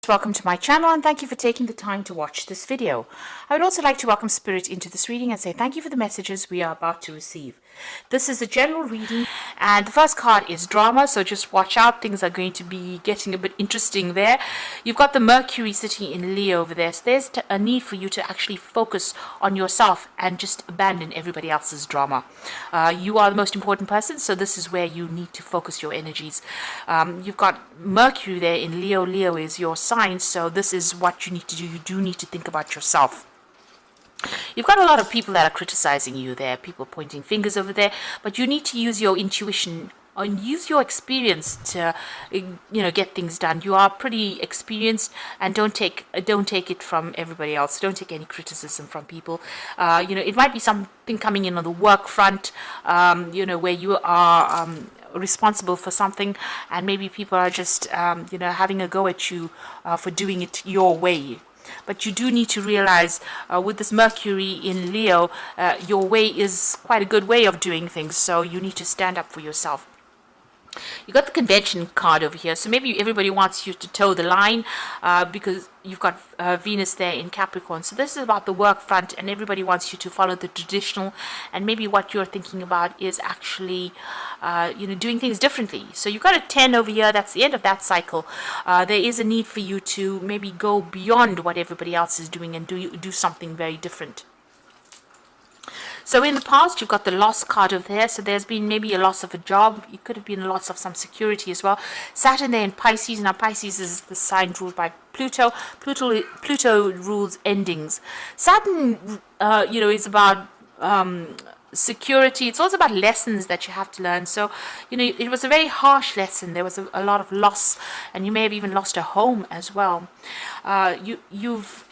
Welcome to my channel and thank you for taking the time to watch this video. I would also like to welcome Spirit into this reading and say thank you for the messages we are about to receive. This is a general reading and the first card is drama, so just watch out. Things are going to be getting a bit interesting there. You've got the Mercury sitting in Leo over there, so there's a need for you to actually focus on yourself and just abandon everybody else's drama. You are the most important person, so this is where you need to focus your energies. You've got Mercury there in Leo. Leo is your sign, so this is what you need to do. You do need to think about yourself. You've got a lot of people that are criticizing you there, people pointing fingers over there, but you need to use your intuition and use your experience to, get things done. You are pretty experienced, and don't take it from everybody else. Don't take any criticism from people. It might be something coming in on the work front, where you are responsible for something, and maybe people are just having a go at you for doing it your way. But you do need to realize with this Mercury in Leo, your way is quite a good way of doing things, so you need to stand up for yourself. You got the Convention card over here, so maybe everybody wants you to toe the line because you've got Venus there in Capricorn. So this is about the work front, and everybody wants you to follow the traditional, and maybe what you're thinking about is actually doing things differently. So you've got a 10 over here. That's the end of that cycle. There is a need for you to maybe go beyond what everybody else is doing and do something very different. So in the past, you've got the loss card over there. So there's been maybe a loss of a job. It could have been a loss of some security as well. Saturn there in Pisces. Now Pisces is the sign ruled by Pluto. Pluto rules endings. Saturn, is about security. It's also about lessons that you have to learn. So, it was a very harsh lesson. There was a lot of loss, and you may have even lost a home as well. You've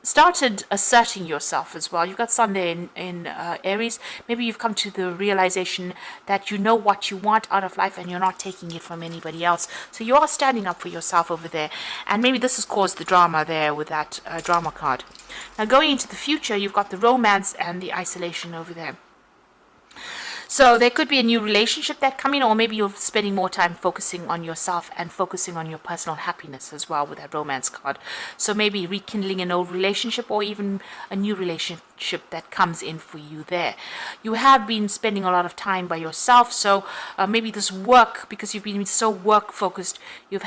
started asserting yourself as well. You've got Sunday in Aries. Maybe you've come to the realization that you know what you want out of life and you're not taking it from anybody else. So you are standing up for yourself over there. And maybe this has caused the drama there with that drama card. Now going into the future, you've got the romance and the isolation over there. So there could be a new relationship that come in, or maybe you're spending more time focusing on yourself and focusing on your personal happiness as well with that romance card. So maybe rekindling an old relationship, or even a new relationship that comes in for you there. You have been spending a lot of time by yourself, so maybe this work, because you've been so work focused, you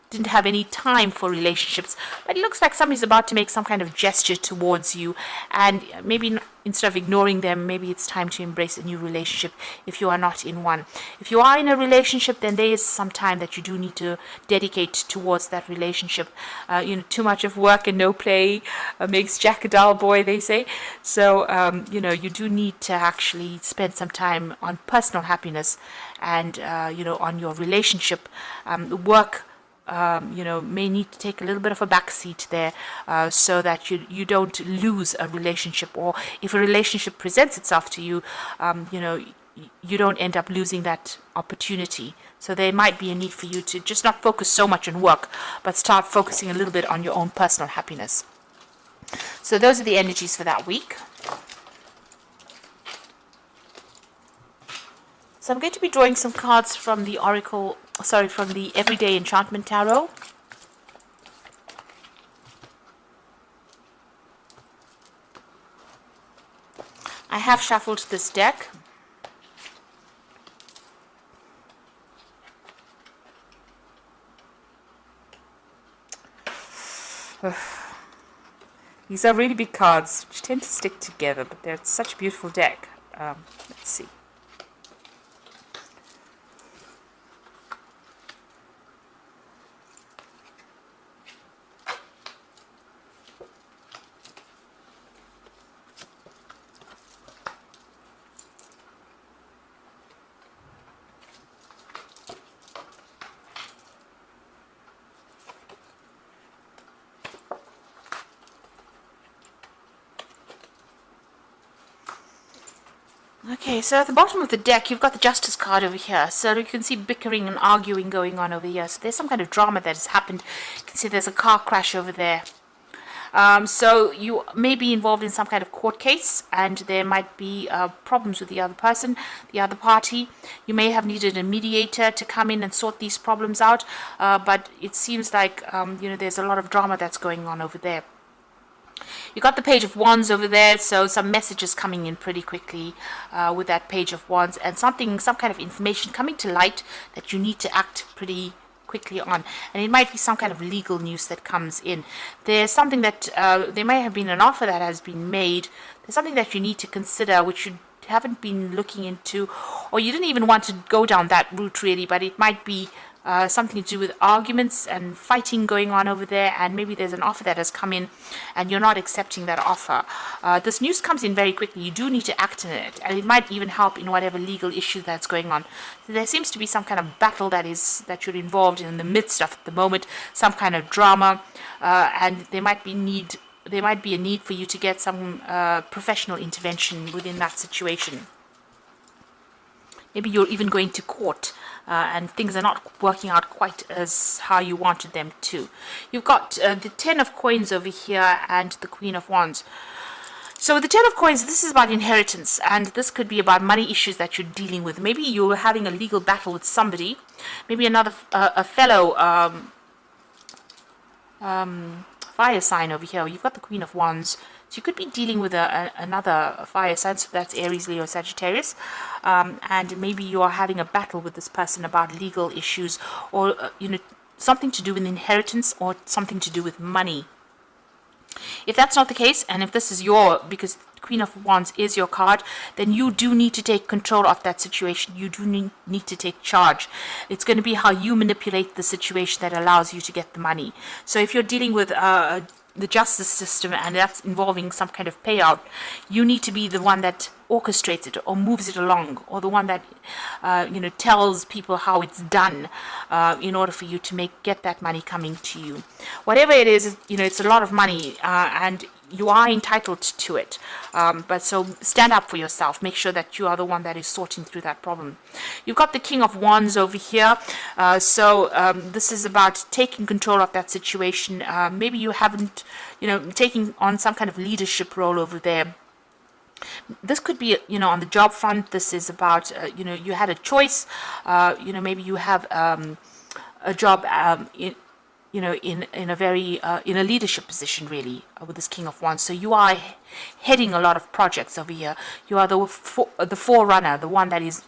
didn't have any time for relationships. But it looks like somebody's about to make some kind of gesture towards you, and maybe instead of ignoring them, maybe it's time to embrace a new relationship if you are not in one. If you are in a relationship, then there is some time that you do need to dedicate towards that relationship. Too much of work and no play makes Jack a dull boy, they say. So you do need to actually spend some time on personal happiness and on your relationship. Work may need to take a little bit of a backseat there, so that you don't lose a relationship, or if a relationship presents itself to you, you don't end up losing that opportunity. So there might be a need for you to just not focus so much on work, but start focusing a little bit on your own personal happiness. So those are the energies for that week. So I'm going to be drawing some cards from the from the Everyday Enchantment Tarot. I have shuffled this deck. These are really big cards, which tend to stick together, but they're such a beautiful deck. Let's see. Okay, so at the bottom of the deck, you've got the Justice card over here. So you can see bickering and arguing going on over here. So there's some kind of drama that has happened. You can see there's a car crash over there. So you may be involved in some kind of court case, and there might be problems with the other person, the other party. You may have needed a mediator to come in and sort these problems out, but it seems like there's a lot of drama that's going on over there. You got the Page of Wands over there, so some messages coming in pretty quickly with that Page of Wands, and some kind of information coming to light that you need to act pretty quickly on. And it might be some kind of legal news that comes in. There's something that there may have been an offer that has been made. There's something that you need to consider which you haven't been looking into, or you didn't even want to go down that route really, but it might be something to do with arguments and fighting going on over there, and maybe there's an offer that has come in and you're not accepting that offer. This news comes in very quickly. You do need to act on it, and it might even help in whatever legal issue that's going on. So there seems to be some kind of battle that you're involved in the midst of at the moment, some kind of drama, and there might be a need for you to get some professional intervention within that situation. Maybe you're even going to court and things are not working out quite as how you wanted them to. You've got the Ten of Coins over here and the Queen of Wands. So with the Ten of Coins, this is about inheritance, and this could be about money issues that you're dealing with. Maybe you're having a legal battle with somebody, maybe another a fellow fire sign over here. You've got the Queen of Wands. So you could be dealing with another fire sign, so that's Aries, Leo, Sagittarius, and maybe you are having a battle with this person about legal issues, or something to do with inheritance, or something to do with money. If that's not the case, and if this is because Queen of Wands is your card, then you do need to take control of that situation. You do need to take charge. It's going to be how you manipulate the situation that allows you to get the money. So if you're dealing with the justice system and that's involving some kind of payout, you need to be the one that orchestrates it or moves it along, or the one that tells people how it's done in order for you to get that money coming to you. Whatever it is, it's a lot of money, and you are entitled to it, but so stand up for yourself. Make sure that you are the one that is sorting through that problem. You've got the King of Wands over here, so this is about taking control of that situation. Maybe you haven't taking on some kind of leadership role over there. This could be on the job front. This is about you had a choice. Maybe you have a job in a very in a leadership position really with this King of Wands. So you are heading a lot of projects over here. You are the forerunner, the one that is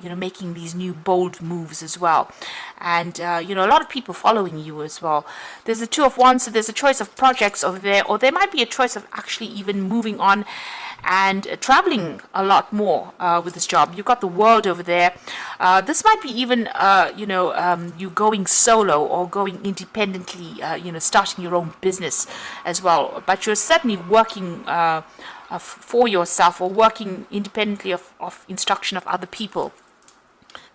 making these new bold moves as well, and a lot of people following you as well. There's the Two of Wands, so there's a choice of projects over there, or there might be a choice of actually even moving on and traveling a lot more with this job. You've got the World over there. This might be even you going solo or going independently, starting your own business as well, but you're certainly working for yourself or working independently of instruction of other people.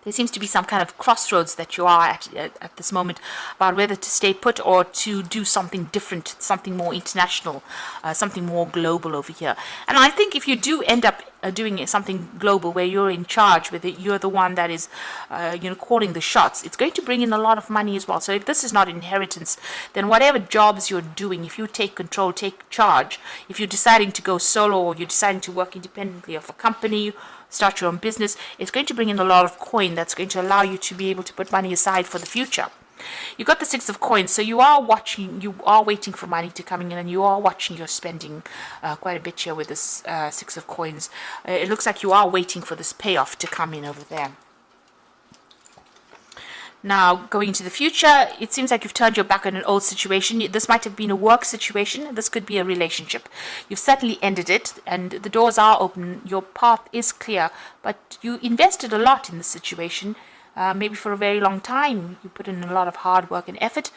There seems to be some kind of crossroads that you are at this moment about whether to stay put or to do something different, something more international, something more global over here. And I think if you do end up doing something global where you're in charge with it, you're the one that is calling the shots, it's going to bring in a lot of money as well. So if this is not inheritance, then whatever jobs you're doing, if you take control, take charge, if you're deciding to go solo or you're deciding to work independently of a company, start your own business, it's going to bring in a lot of coin that's going to allow you to be able to put money aside for the future. You got the Six of Coins, so you are waiting for money to come in, and you are watching your spending quite a bit here with this Six of Coins. It looks like you are waiting for this payoff to come in over there. Now, going into the future, it seems like you've turned your back on an old situation. This might have been a work situation. This could be a relationship. You've certainly ended it, and the doors are open. Your path is clear, but you invested a lot in this situation, maybe for a very long time. You put in a lot of hard work and effort,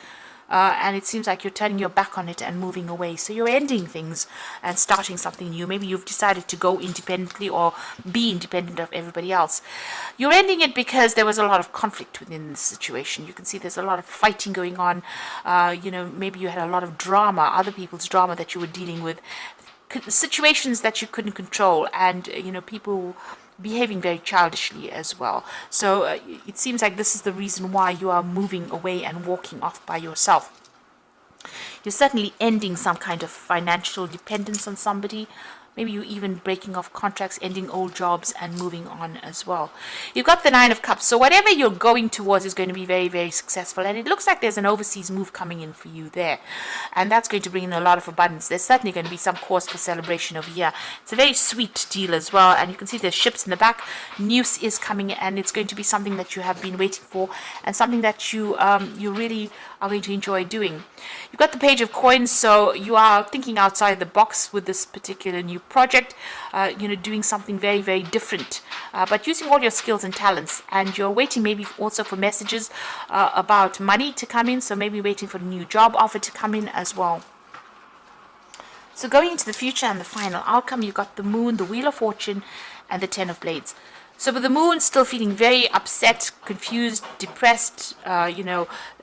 and it seems like you're turning your back on it and moving away. So you're ending things and starting something new. Maybe you've decided to go independently or be independent of everybody else. You're ending it because there was a lot of conflict within the situation. You can see there's a lot of fighting going on. Maybe you had a lot of drama, other people's drama that you were dealing with, situations that you couldn't control, and people behaving very childishly as well. So it seems like this is the reason why you are moving away and walking off by yourself. You're certainly ending some kind of financial dependence on somebody. Maybe you're even breaking off contracts, ending old jobs, and moving on as well. You've got the Nine of Cups. So whatever you're going towards is going to be very, very successful. And it looks like there's an overseas move coming in for you there. And that's going to bring in a lot of abundance. There's certainly going to be some cause for celebration over here. It's a very sweet deal as well. And you can see there's ships in the back. News is coming, and it's going to be something that you have been waiting for, and something that you really are going to enjoy doing. You've got the Page of Coins, so you are thinking outside the box with this particular new project, doing something very, very different, but using all your skills and talents. And you're waiting maybe also for messages about money to come in, so maybe waiting for a new job offer to come in as well. So going into the future and the final outcome, you've got the Moon, the Wheel of Fortune, and the Ten of Blades. So with the Moon still feeling very upset, confused, depressed,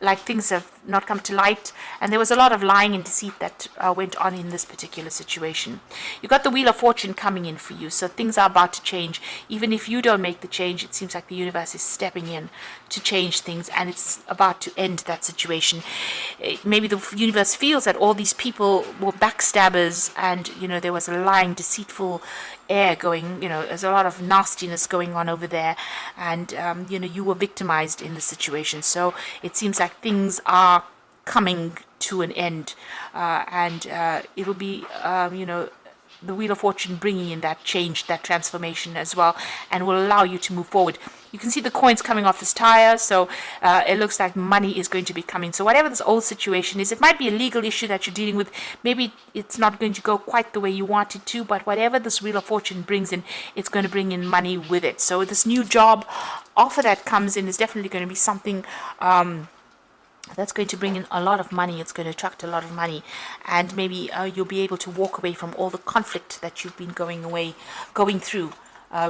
like things have not come to light. And there was a lot of lying and deceit that went on in this particular situation. You've got the Wheel of Fortune coming in for you. So things are about to change. Even if you don't make the change, it seems like the universe is stepping in to change things. And it's about to end that situation. Maybe the universe feels that all these people were backstabbers, and, there was a lying, deceitful air going, there's a lot of nastiness going on over there, and you were victimized in the situation. So it seems like things are coming to an end, and it'll be the Wheel of Fortune bringing in that change, that transformation as well, and will allow you to move forward. You can see the coins coming off this tire, so it looks like money is going to be coming. So whatever this old situation is, it might be a legal issue that you're dealing with. Maybe it's not going to go quite the way you want it to, but whatever this Wheel of Fortune brings in, it's going to bring in money with it. So this new job offer that comes in is definitely going to be something that's going to bring in a lot of money. It's going to attract a lot of money, and maybe you'll be able to walk away from all the conflict that you've been going through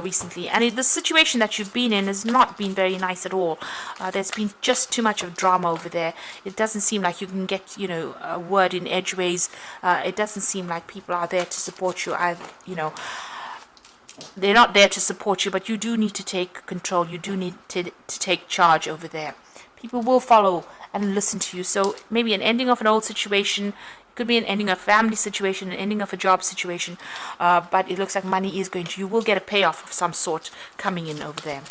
recently. And the situation that you've been in has not been very nice at all. There's been just too much of drama over there. It doesn't seem like you can get a word in edgeways. It doesn't seem like people are there to support you. They're not there to support you, but you do need to take control. You do need to take charge over there. People will follow and listen to you. So maybe an ending of an old situation, it could be an ending of a family situation, an ending of a job situation, but it looks like money is you will get a payoff of some sort coming in over there.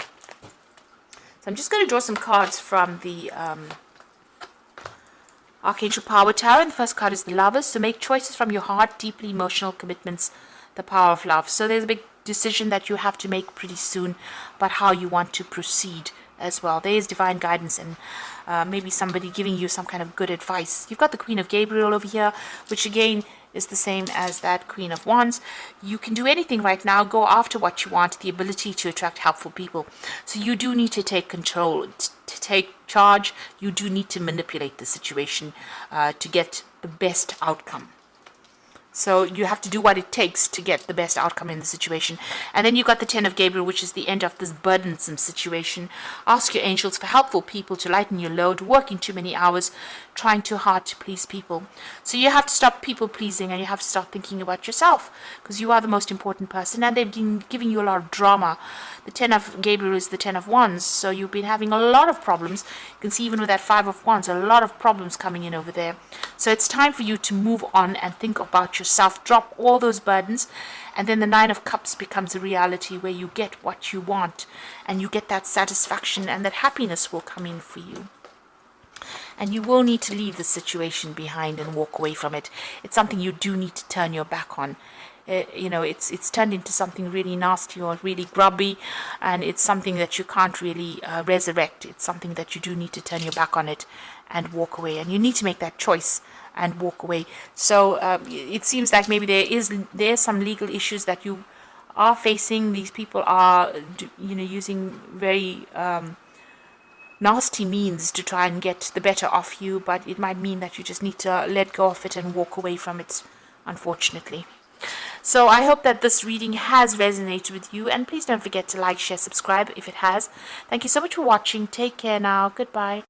So I'm just going to draw some cards from the Archangel Power Tower, and the first card is the Lovers. So make choices from your heart, deeply emotional commitments, the power of love. So there's a big decision that you have to make pretty soon about how you want to proceed as well. There is divine guidance, and maybe somebody giving you some kind of good advice. You've got the Queen of Gabriel over here, which again is the same as that Queen of Wands. You can do anything right now. Go after what you want, the ability to attract helpful people. So you do need to take control, to take charge. You do need to manipulate the situation to get the best outcome. So you have to do what it takes to get the best outcome in the situation. And then you've got the Ten of Gabriel, which is the end of this burdensome situation. Ask your angels for helpful people to lighten your load, working too many hours, trying too hard to please people. So you have to stop people pleasing, and you have to start thinking about yourself, because you are the most important person, and they've been giving you a lot of drama. The Ten of Gabriel is the Ten of Wands, so you've been having a lot of problems. You can see even with that Five of Wands, a lot of problems coming in over there. So it's time for you to move on and think about yourself. Drop all those burdens, and then the Nine of Cups becomes a reality where you get what you want, and you get that satisfaction, and that happiness will come in for you. And you will need to leave the situation behind and walk away from it. It's something you do need to turn your back on. It's turned into something really nasty or really grubby, and it's something that you can't really resurrect. It's something that you do need to turn your back on it and walk away, and you need to make that choice and walk away. So it seems like maybe there is some legal issues that you are facing. These people are using very nasty means to try and get the better of you, but it might mean that you just need to let go of it and walk away from it, unfortunately. So I hope that this reading has resonated with you, and please don't forget to like, share, subscribe if it has. Thank you so much for watching. Take care now. Goodbye.